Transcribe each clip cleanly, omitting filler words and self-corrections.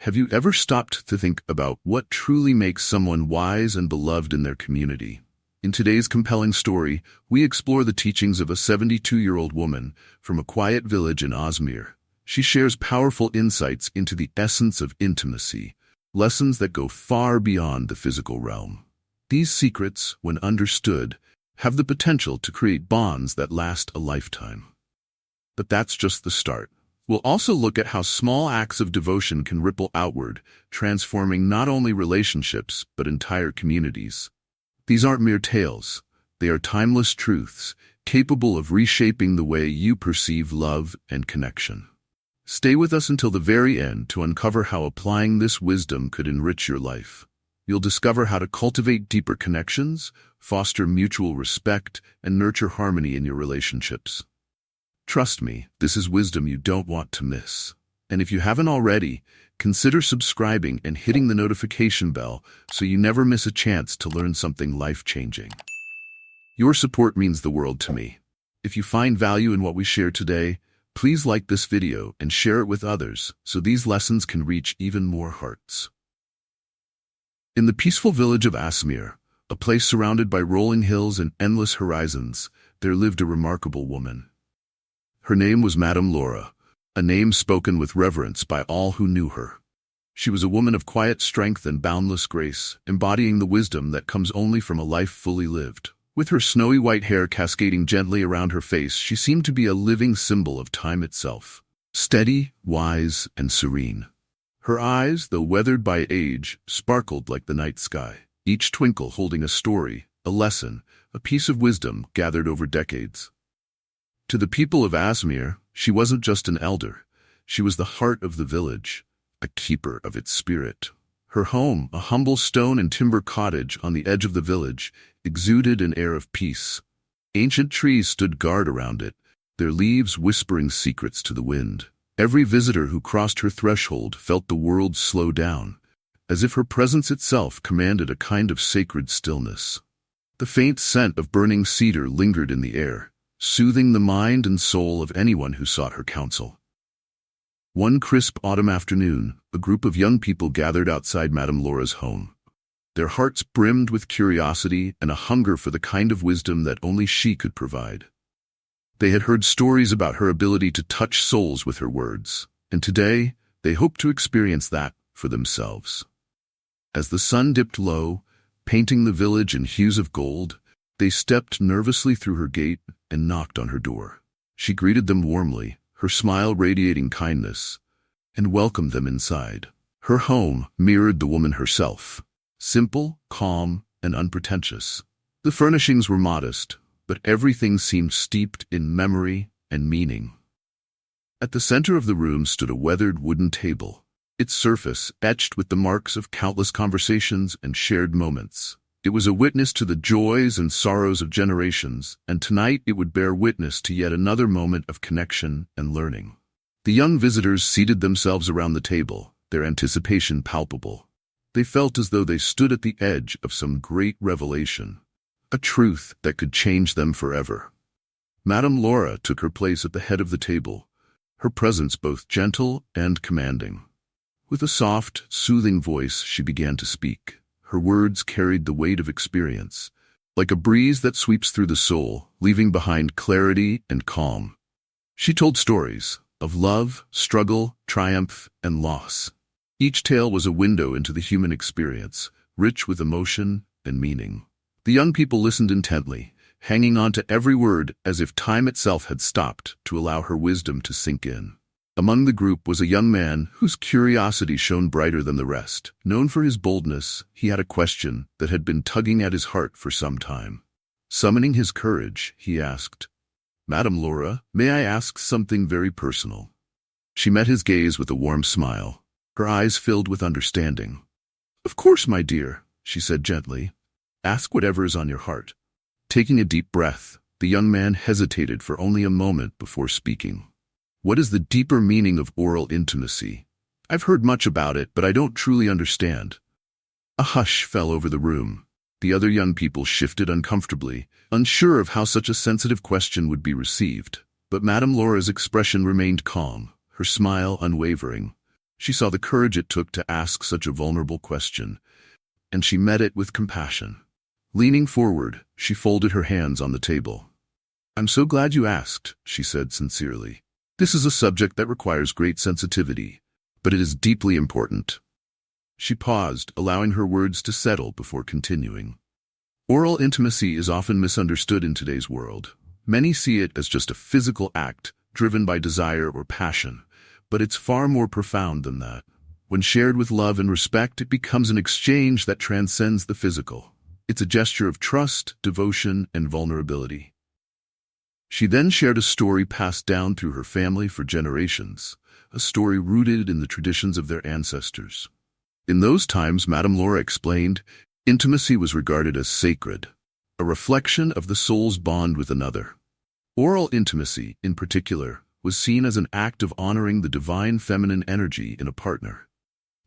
Have you ever stopped to think about what truly makes someone wise and beloved in their community? In today's compelling story, we explore the teachings of a 72-year-old woman from a quiet village in Ozmir. She shares powerful insights into the essence of intimacy, lessons that go far beyond the physical realm. These secrets, when understood, have the potential to create bonds that last a lifetime. But that's just the start. We'll also look at how small acts of devotion can ripple outward, transforming not only relationships but entire communities. These aren't mere tales. They are timeless truths, capable of reshaping the way you perceive love and connection. Stay with us until the very end to uncover how applying this wisdom could enrich your life. You'll discover how to cultivate deeper connections, foster mutual respect, and nurture harmony in your relationships. Trust me, this is wisdom you don't want to miss. And if you haven't already, consider subscribing and hitting the notification bell so you never miss a chance to learn something life-changing. Your support means the world to me. If you find value in what we share today, please like this video and share it with others so these lessons can reach even more hearts. In the peaceful village of Ozmir, a place surrounded by rolling hills and endless horizons, there lived a remarkable woman. Her name was Madame Laura, a name spoken with reverence by all who knew her. She was a woman of quiet strength and boundless grace, embodying the wisdom that comes only from a life fully lived. With her snowy white hair cascading gently around her face, she seemed to be a living symbol of time itself, steady, wise, and serene. Her eyes, though weathered by age, sparkled like the night sky, each twinkle holding a story, a lesson, a piece of wisdom gathered over decades. To the people of Ozmir, she wasn't just an elder. She was the heart of the village, a keeper of its spirit. Her home, a humble stone and timber cottage on the edge of the village, exuded an air of peace. Ancient trees stood guard around it, their leaves whispering secrets to the wind. Every visitor who crossed her threshold felt the world slow down, as if her presence itself commanded a kind of sacred stillness. The faint scent of burning cedar lingered in the air, soothing the mind and soul of anyone who sought her counsel. One crisp autumn afternoon, a group of young people gathered outside Madame Laura's home. Their hearts brimmed with curiosity and a hunger for the kind of wisdom that only she could provide. They had heard stories about her ability to touch souls with her words, and today they hoped to experience that for themselves. As the sun dipped low, painting the village in hues of gold, they stepped nervously through her gate and knocked on her door. She greeted them warmly, her smile radiating kindness, and welcomed them inside. Her home mirrored the woman herself, simple, calm, and unpretentious. The furnishings were modest, but everything seemed steeped in memory and meaning. At the center of the room stood a weathered wooden table, its surface etched with the marks of countless conversations and shared moments. It was a witness to the joys and sorrows of generations, and tonight it would bear witness to yet another moment of connection and learning. The young visitors seated themselves around the table, their anticipation palpable. They felt as though they stood at the edge of some great revelation, a truth that could change them forever. Madame Laura took her place at the head of the table, her presence both gentle and commanding. With a soft, soothing voice, she began to speak. Her words carried the weight of experience, like a breeze that sweeps through the soul, leaving behind clarity and calm. She told stories of love, struggle, triumph, and loss. Each tale was a window into the human experience, rich with emotion and meaning. The young people listened intently, hanging on to every word as if time itself had stopped to allow her wisdom to sink in. Among the group was a young man whose curiosity shone brighter than the rest. Known for his boldness, he had a question that had been tugging at his heart for some time. Summoning his courage, he asked, "Madame Laura, may I ask something very personal?" She met his gaze with a warm smile, her eyes filled with understanding. "Of course, my dear," she said gently. "Ask whatever is on your heart." Taking a deep breath, the young man hesitated for only a moment before speaking. "What is the deeper meaning of oral intimacy? I've heard much about it, but I don't truly understand." A hush fell over the room. The other young people shifted uncomfortably, unsure of how such a sensitive question would be received. But Madame Laura's expression remained calm, her smile unwavering. She saw the courage it took to ask such a vulnerable question, and she met it with compassion. Leaning forward, she folded her hands on the table. "I'm so glad you asked," she said sincerely. "This is a subject that requires great sensitivity, but it is deeply important." She paused, allowing her words to settle before continuing. Oral intimacy is often misunderstood in today's world. Many see it as just a physical act, driven by desire or passion, but it's far more profound than that. When shared with love and respect, it becomes an exchange that transcends the physical. It's a gesture of trust, devotion, and vulnerability. She then shared a story passed down through her family for generations, a story rooted in the traditions of their ancestors. In those times, Madame Laura explained, intimacy was regarded as sacred, a reflection of the soul's bond with another. Oral intimacy, in particular, was seen as an act of honoring the divine feminine energy in a partner.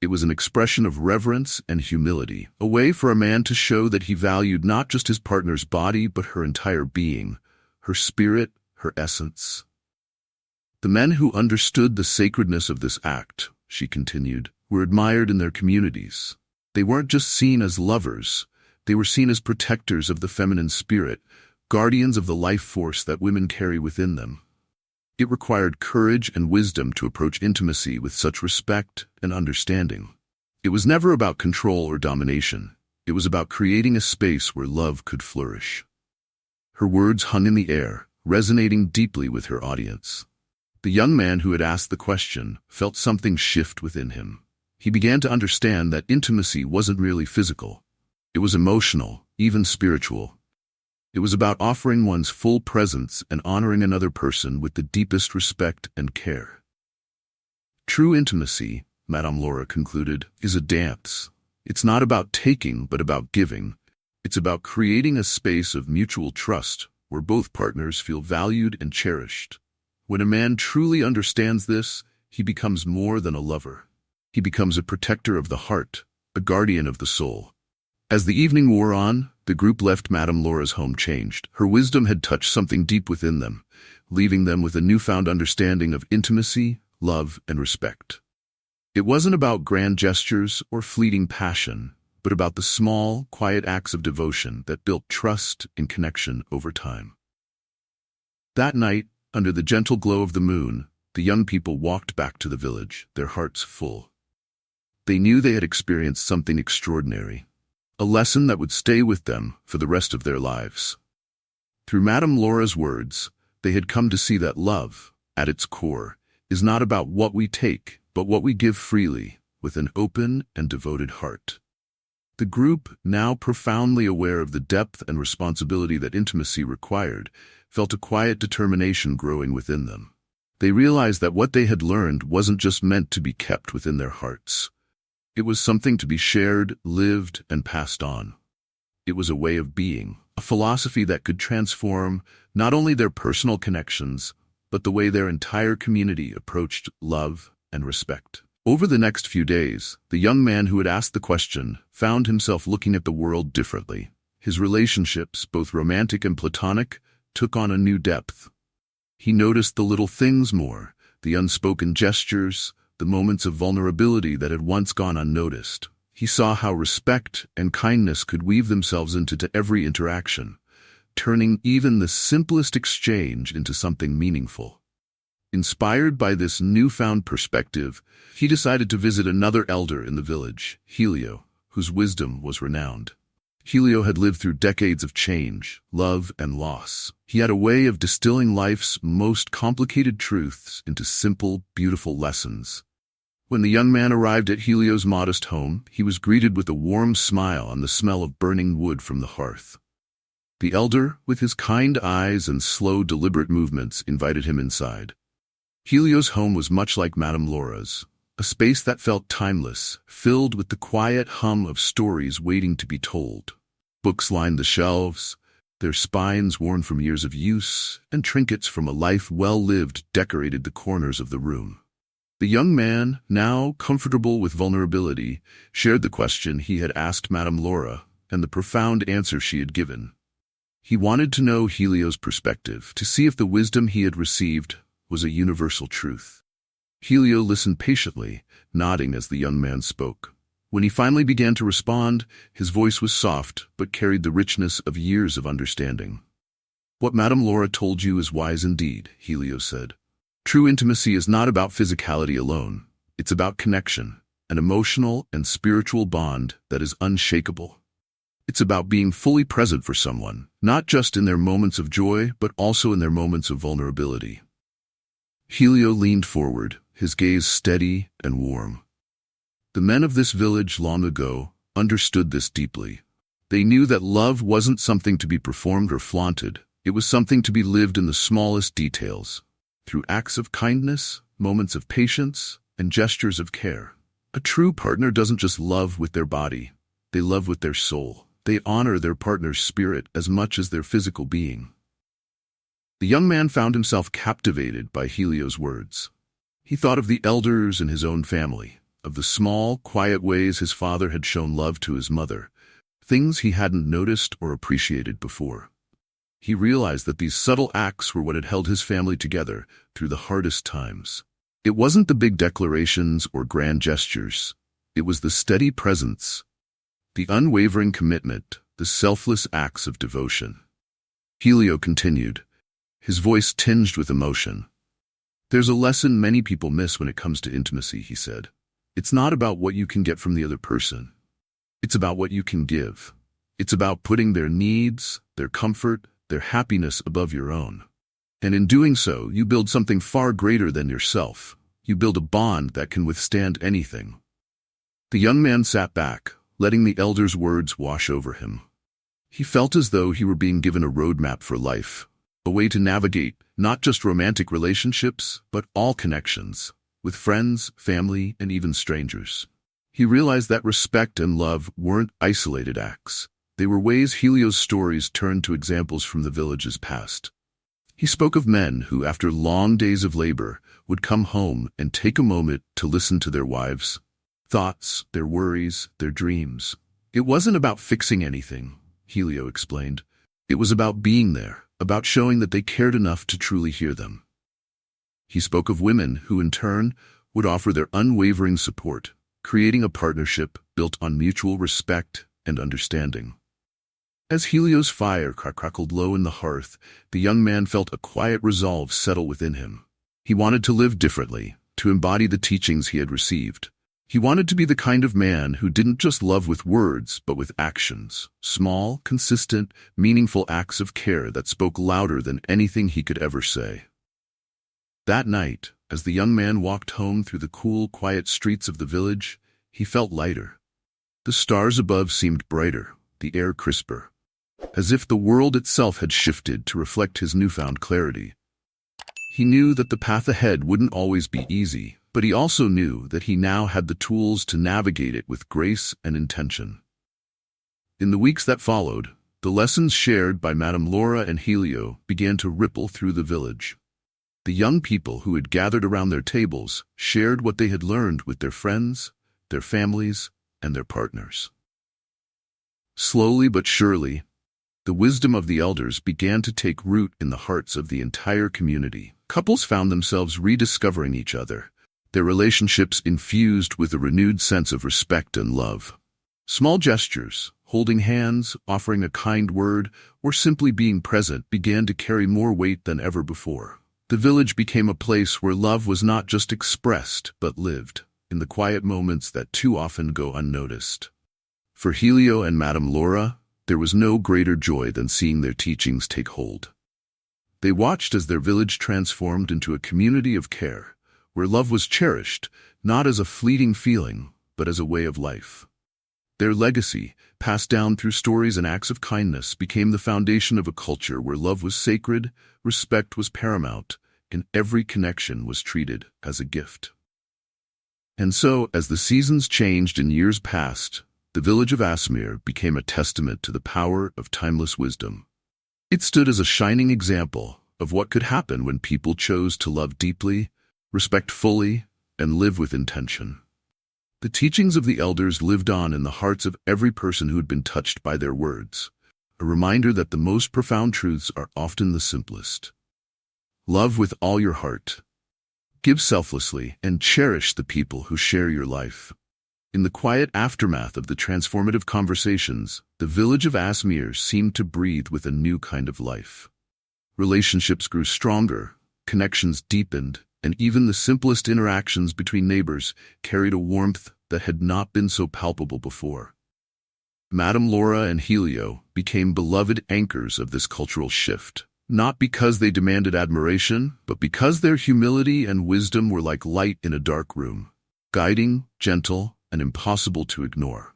It was an expression of reverence and humility, a way for a man to show that he valued not just his partner's body but her entire being, her spirit, her essence. The men who understood the sacredness of this act, she continued, were admired in their communities. They weren't just seen as lovers, they were seen as protectors of the feminine spirit, guardians of the life force that women carry within them. It required courage and wisdom to approach intimacy with such respect and understanding. It was never about control or domination. It was about creating a space where love could flourish. Her words hung in the air, resonating deeply with her audience. The young man who had asked the question felt something shift within him. He began to understand that intimacy wasn't merely physical. It was emotional, even spiritual. It was about offering one's full presence and honoring another person with the deepest respect and care. True intimacy, Madame Laura concluded, is a dance. It's not about taking, but about giving. It's about creating a space of mutual trust where both partners feel valued and cherished. When a man truly understands this, he becomes more than a lover. He becomes a protector of the heart, a guardian of the soul. As the evening wore on, the group left Madame Laura's home changed. Her wisdom had touched something deep within them, leaving them with a newfound understanding of intimacy, love, and respect. It wasn't about grand gestures or fleeting passion, but about the small, quiet acts of devotion that built trust and connection over time. That night, under the gentle glow of the moon, the young people walked back to the village, their hearts full. They knew they had experienced something extraordinary, a lesson that would stay with them for the rest of their lives. Through Madame Laura's words, they had come to see that love, at its core, is not about what we take, but what we give freely, with an open and devoted heart. The group, now profoundly aware of the depth and responsibility that intimacy required, felt a quiet determination growing within them. They realized that what they had learned wasn't just meant to be kept within their hearts. It was something to be shared, lived, and passed on. It was a way of being, a philosophy that could transform not only their personal connections, but the way their entire community approached love and respect. Over the next few days, the young man who had asked the question found himself looking at the world differently. His relationships, both romantic and platonic, took on a new depth. He noticed the little things more, the unspoken gestures, the moments of vulnerability that had once gone unnoticed. He saw how respect and kindness could weave themselves into every interaction, turning even the simplest exchange into something meaningful. Inspired by this newfound perspective, he decided to visit another elder in the village, Helio, whose wisdom was renowned. Helio had lived through decades of change, love, and loss. He had a way of distilling life's most complicated truths into simple, beautiful lessons. When the young man arrived at Helio's modest home, he was greeted with a warm smile and the smell of burning wood from the hearth. The elder, with his kind eyes and slow, deliberate movements, invited him inside. Helio's home was much like Madame Laura's, a space that felt timeless, filled with the quiet hum of stories waiting to be told. Books lined the shelves, their spines worn from years of use, and trinkets from a life well lived decorated the corners of the room. The young man, now comfortable with vulnerability, shared the question he had asked Madame Laura and the profound answer she had given. He wanted to know Helio's perspective, to see if the wisdom he had received was a universal truth. Helio listened patiently, nodding as the young man spoke. When he finally began to respond, his voice was soft but carried the richness of years of understanding. "What Madame Laura told you is wise indeed," Helio said. "True intimacy is not about physicality alone. It's about connection, an emotional and spiritual bond that is unshakable. It's about being fully present for someone, not just in their moments of joy, but also in their moments of vulnerability." Helio leaned forward, his gaze steady and warm. The men of this village long ago understood this deeply. They knew that love wasn't something to be performed or flaunted. It was something to be lived in the smallest details, through acts of kindness, moments of patience, and gestures of care. A true partner doesn't just love with their body. They love with their soul. They honor their partner's spirit as much as their physical being. The young man found himself captivated by Helio's words. He thought of the elders in his own family, of the small, quiet ways his father had shown love to his mother, things he hadn't noticed or appreciated before. He realized that these subtle acts were what had held his family together through the hardest times. It wasn't the big declarations or grand gestures. It was the steady presence, the unwavering commitment, the selfless acts of devotion. Helio continued, his voice tinged with emotion. "There's a lesson many people miss when it comes to intimacy," he said. "It's not about what you can get from the other person. It's about what you can give. It's about putting their needs, their comfort, their happiness above your own. And in doing so, you build something far greater than yourself. You build a bond that can withstand anything." The young man sat back, letting the elder's words wash over him. He felt as though he were being given a roadmap for life, a way to navigate not just romantic relationships, but all connections, with friends, family, and even strangers. He realized that respect and love weren't isolated acts. They were ways Helio's stories turned to examples from the village's past. He spoke of men who, after long days of labor, would come home and take a moment to listen to their wives' thoughts, their worries, their dreams. It wasn't about fixing anything, Helio explained. It was about being there, about showing that they cared enough to truly hear them. He spoke of women who, in turn, would offer their unwavering support, creating a partnership built on mutual respect and understanding. As Helio's fire crackled low in the hearth, the young man felt a quiet resolve settle within him. He wanted to live differently, to embody the teachings he had received. He wanted to be the kind of man who didn't just love with words, but with actions, small, consistent, meaningful acts of care that spoke louder than anything he could ever say. That night, as the young man walked home through the cool, quiet streets of the village, he felt lighter. The stars above seemed brighter, the air crisper, as if the world itself had shifted to reflect his newfound clarity. He knew that the path ahead wouldn't always be easy, but he also knew that he now had the tools to navigate it with grace and intention. In the weeks that followed, the lessons shared by Madame Laura and Helio began to ripple through the village. The young people who had gathered around their tables shared what they had learned with their friends, their families, and their partners. Slowly but surely, the wisdom of the elders began to take root in the hearts of the entire community. Couples found themselves rediscovering each other, their relationships infused with a renewed sense of respect and love. Small gestures, holding hands, offering a kind word, or simply being present began to carry more weight than ever before. The village became a place where love was not just expressed, but lived, in the quiet moments that too often go unnoticed. For Helio and Madame Laura, there was no greater joy than seeing their teachings take hold. They watched as their village transformed into a community of care, where love was cherished, not as a fleeting feeling, but as a way of life. Their legacy, passed down through stories and acts of kindness, became the foundation of a culture where love was sacred, respect was paramount, and every connection was treated as a gift. And so, as the seasons changed and years passed, the village of Asmir became a testament to the power of timeless wisdom. It stood as a shining example of what could happen when people chose to love deeply, respect fully, and live with intention. The teachings of the elders lived on in the hearts of every person who had been touched by their words, a reminder that the most profound truths are often the simplest. Love with all your heart. Give selflessly and cherish the people who share your life. In the quiet aftermath of the transformative conversations, the village of Asmir seemed to breathe with a new kind of life. Relationships grew stronger, connections deepened, and even the simplest interactions between neighbors carried a warmth that had not been so palpable before. Madame Laura and Helio became beloved anchors of this cultural shift, not because they demanded admiration, but because their humility and wisdom were like light in a dark room, guiding, gentle, and impossible to ignore.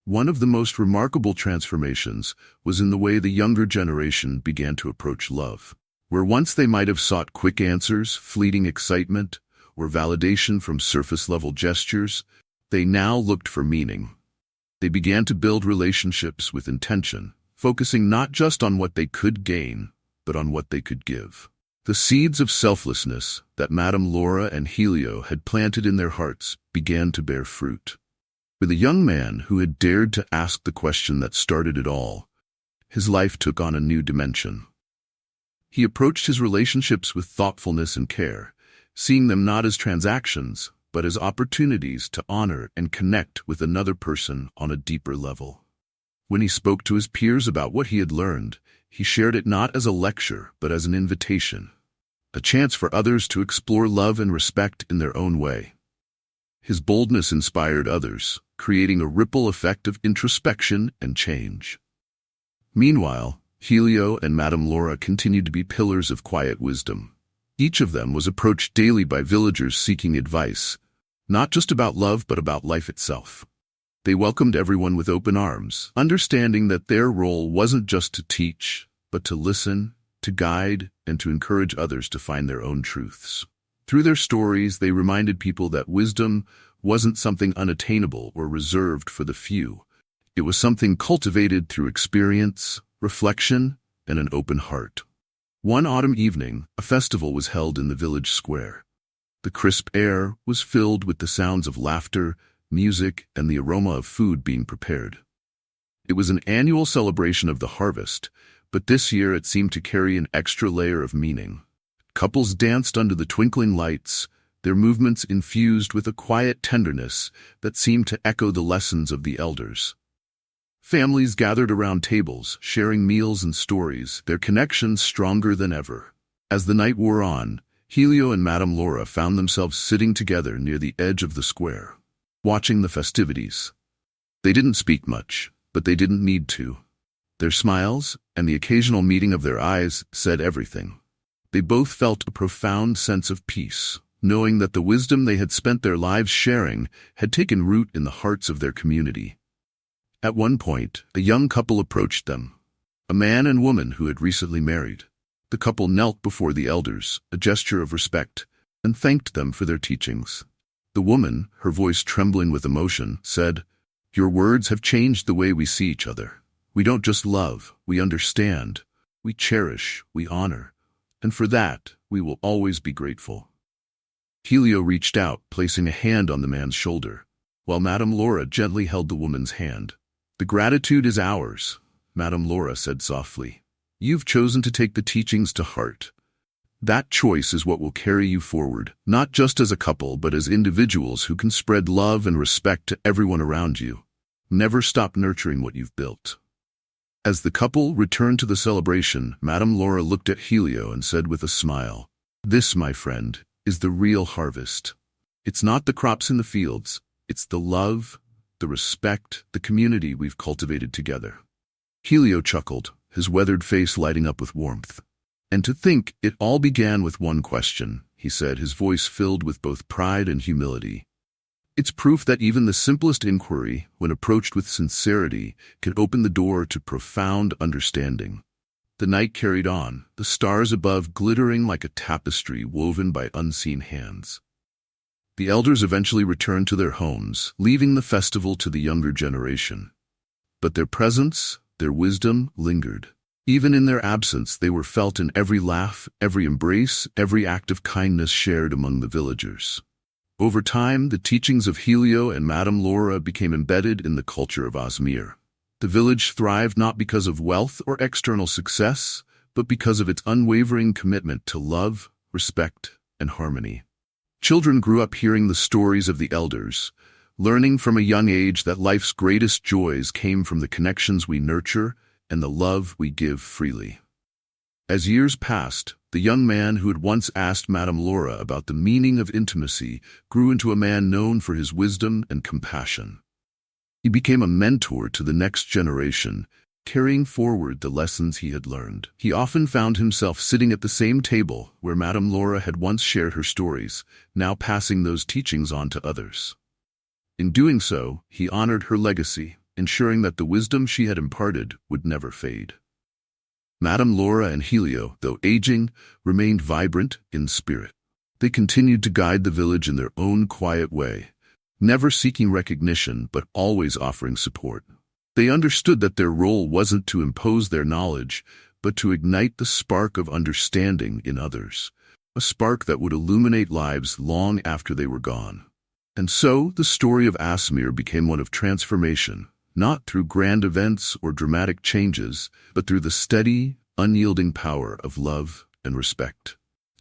One of the most remarkable transformations was in the way the younger generation began to approach love. Where once they might have sought quick answers, fleeting excitement, or validation from surface-level gestures, they now looked for meaning. They began to build relationships with intention, focusing not just on what they could gain, but on what they could give. The seeds of selflessness that Madame Laura and Helio had planted in their hearts began to bear fruit. For the young man who had dared to ask the question that started it all, his life took on a new dimension. He approached his relationships with thoughtfulness and care, seeing them not as transactions, but as opportunities to honor and connect with another person on a deeper level. When he spoke to his peers about what he had learned, he shared it not as a lecture, but as an invitation, a chance for others to explore love and respect in their own way. His boldness inspired others, creating a ripple effect of introspection and change. Meanwhile, Helio and Madame Laura continued to be pillars of quiet wisdom. Each of them was approached daily by villagers seeking advice, not just about love but about life itself. They welcomed everyone with open arms, understanding that their role wasn't just to teach, but to listen, to guide, and to encourage others to find their own truths. Through their stories, they reminded people that wisdom wasn't something unattainable or reserved for the few. It was something cultivated through experience, reflection, and an open heart. One autumn evening, a festival was held in the village square. The crisp air was filled with the sounds of laughter, music, and the aroma of food being prepared. It was an annual celebration of the harvest, but this year it seemed to carry an extra layer of meaning. Couples danced under the twinkling lights, their movements infused with a quiet tenderness that seemed to echo the lessons of the elders. Families gathered around tables, sharing meals and stories, their connections stronger than ever. As the night wore on, Helio and Madame Laura found themselves sitting together near the edge of the square, watching the festivities. They didn't speak much, but they didn't need to. Their smiles and the occasional meeting of their eyes said everything. They both felt a profound sense of peace, knowing that the wisdom they had spent their lives sharing had taken root in the hearts of their community. At one point, a young couple approached them, a man and woman who had recently married. The couple knelt before the elders, a gesture of respect, and thanked them for their teachings. The woman, her voice trembling with emotion, said, "Your words have changed the way we see each other. We don't just love, we understand, we cherish, we honor, and for that, we will always be grateful." Helio reached out, placing a hand on the man's shoulder, while Madame Laura gently held the woman's hand. "The gratitude is ours," Madame Laura said softly. "You've chosen to take the teachings to heart. That choice is what will carry you forward, not just as a couple, but as individuals who can spread love and respect to everyone around you. Never stop nurturing what you've built." As the couple returned to the celebration, Madame Laura looked at Helio and said with a smile, "This, my friend, is the real harvest. It's not the crops in the fields, it's the love, the respect, the community we've cultivated together." Helio chuckled, his weathered face lighting up with warmth. "And to think it all began with one question," he said, his voice filled with both pride and humility. "It's proof that even the simplest inquiry, when approached with sincerity, can open the door to profound understanding." The night carried on, the stars above glittering like a tapestry woven by unseen hands. The elders eventually returned to their homes, leaving the festival to the younger generation. But their presence, their wisdom, lingered. Even in their absence, they were felt in every laugh, every embrace, every act of kindness shared among the villagers. Over time, the teachings of Helio and Madame Laura became embedded in the culture of Asmir. The village thrived not because of wealth or external success, but because of its unwavering commitment to love, respect, and harmony. Children grew up hearing the stories of the elders, learning from a young age that life's greatest joys came from the connections we nurture and the love we give freely. As years passed, the young man who had once asked Madame Laura about the meaning of intimacy grew into a man known for his wisdom and compassion. He became a mentor to the next generation, carrying forward the lessons he had learned. He often found himself sitting at the same table where Madame Laura had once shared her stories, now passing those teachings on to others. In doing so, he honored her legacy, ensuring that the wisdom she had imparted would never fade. Madame Laura and Helio, though aging, remained vibrant in spirit. They continued to guide the village in their own quiet way, never seeking recognition but always offering support. They understood that their role wasn't to impose their knowledge, but to ignite the spark of understanding in others, a spark that would illuminate lives long after they were gone. And so, the story of Aasimir became one of transformation, not through grand events or dramatic changes, but through the steady, unyielding power of love and respect.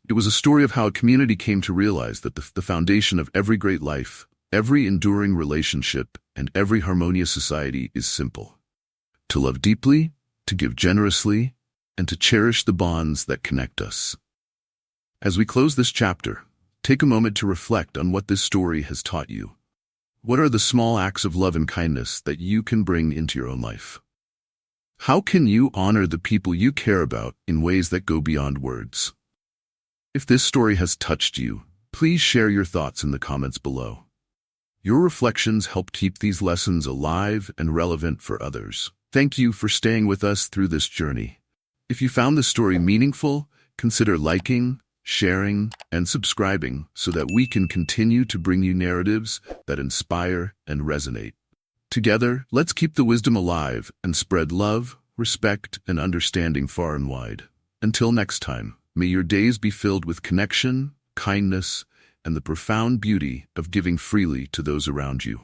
It was a story of how a community came to realize that the foundation of every great life, every enduring relationship, and every harmonious society is simple: to love deeply, to give generously, and to cherish the bonds that connect us. As we close this chapter, take a moment to reflect on what this story has taught you. What are the small acts of love and kindness that you can bring into your own life? How can you honor the people you care about in ways that go beyond words? If this story has touched you, please share your thoughts in the comments below. Your reflections help keep these lessons alive and relevant for others. Thank you for staying with us through this journey. If you found this story meaningful, consider liking, sharing, and subscribing so that we can continue to bring you narratives that inspire and resonate. Together, let's keep the wisdom alive and spread love, respect, and understanding far and wide. Until next time, may your days be filled with connection, kindness, and the profound beauty of giving freely to those around you.